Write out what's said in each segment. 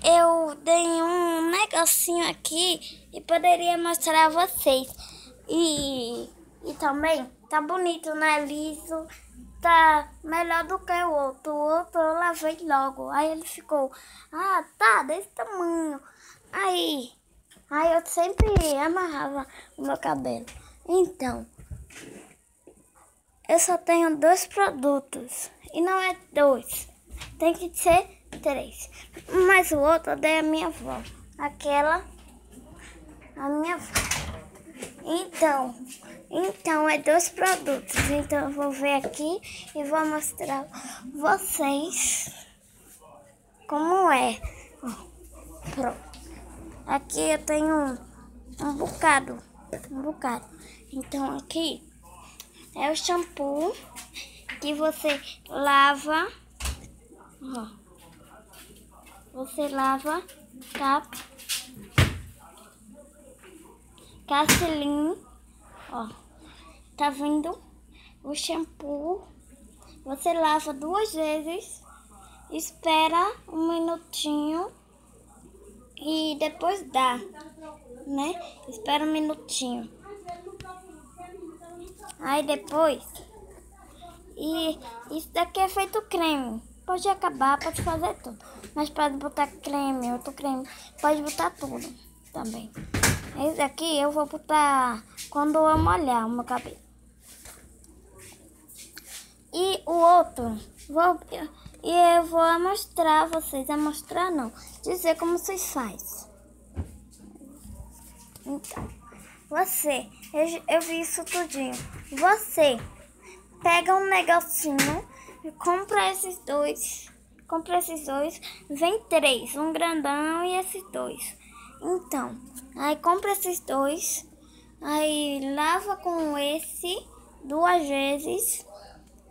eu dei um negocinho aqui e poderia mostrar a vocês. E também tá bonito, né? Liso. Tá melhor do que o outro. O outro eu lavei logo. Aí ele ficou, tá desse tamanho. Aí eu sempre amarrava o meu cabelo. Então, eu só tenho 2 produtos. E não é 2. Tem que ser 3. Mas o outro eu dei a minha avó. Aquela, a minha avó. Então é 2 produtos. Então eu vou ver aqui e vou mostrar vocês como é. Pronto. Aqui eu tenho um bocado. Então aqui é o shampoo que você lava. Ó. Você lava Cacelinho, ó, tá vendo? O shampoo, você lava 2 vezes, espera um minutinho e depois dá, né? Espera um minutinho. Aí depois, e isso daqui é feito creme. Pode acabar, pode fazer tudo. Mas pode botar creme, outro creme, pode botar tudo também. Esse daqui eu vou botar quando eu molhar o meu cabelo. E o outro, eu vou mostrar a vocês. Mostrar não, dizer como vocês fazem. Então, eu vi isso tudinho. Você pega um negocinho e compra esses dois. Vem 3, um grandão e esses 2. Então, aí compra esses 2, aí lava com esse 2 vezes,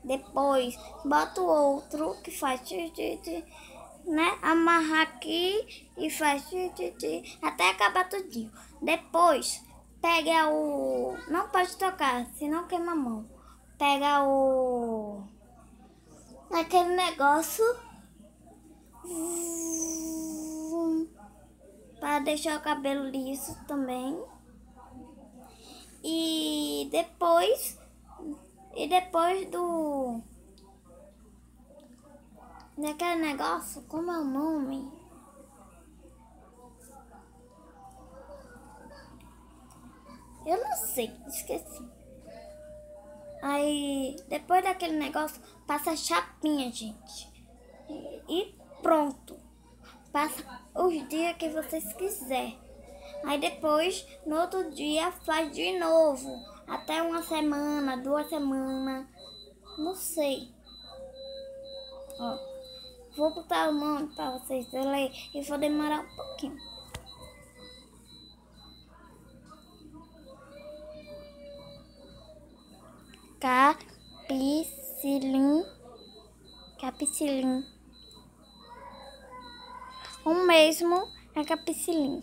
depois bota o outro que faz né? Amarra aqui e faz até acabar tudinho. Depois pega o, não pode tocar, senão queima a mão. Pega aquele negócio para deixar o cabelo liso também. E depois daquele negócio, como é o nome? Eu não sei, esqueci. Aí, depois daquele negócio, passa a chapinha, gente. E pronto. Passa os dias que vocês quiserem. Aí depois, no outro dia, faz de novo. Até 1 semana, 2 semanas. Não sei. Ó, vou botar o nome para vocês lerem e vou demorar um pouquinho. Capicilim. O mesmo é capicilim.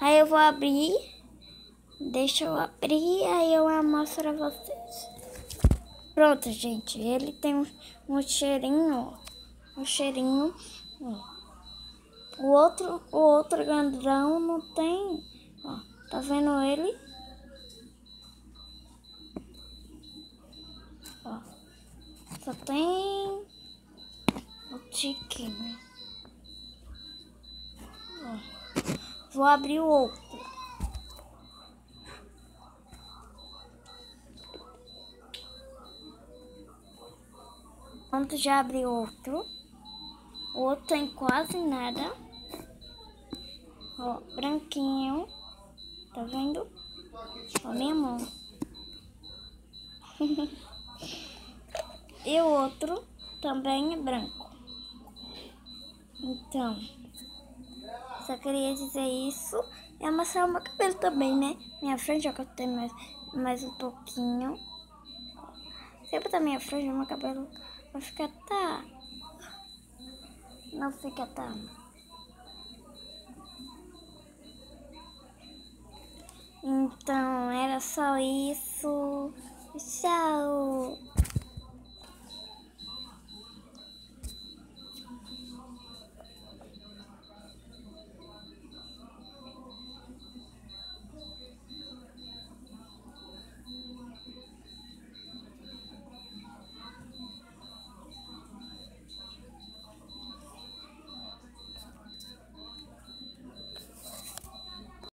Aí eu vou abrir. Deixa eu abrir, aí eu mostro a vocês. Pronto, gente. Ele tem um cheirinho, ó. Um cheirinho, ó. O outro grandão não tem, ó. Tá vendo ele? Ó. Só tem o tiquinho. Ó. Vou abrir o outro. Pronto, já abri outro. O outro tem quase nada. Ó, branquinho. Tá vendo? Ó, minha mão. E o outro também é branco. Então, só queria dizer isso. E mostrar o meu cabelo também, né? Minha frente, ó, que eu tenho mais um pouquinho. Se eu botar minha frente, meu cabelo vai ficar não fica Então, era só isso. Tchau!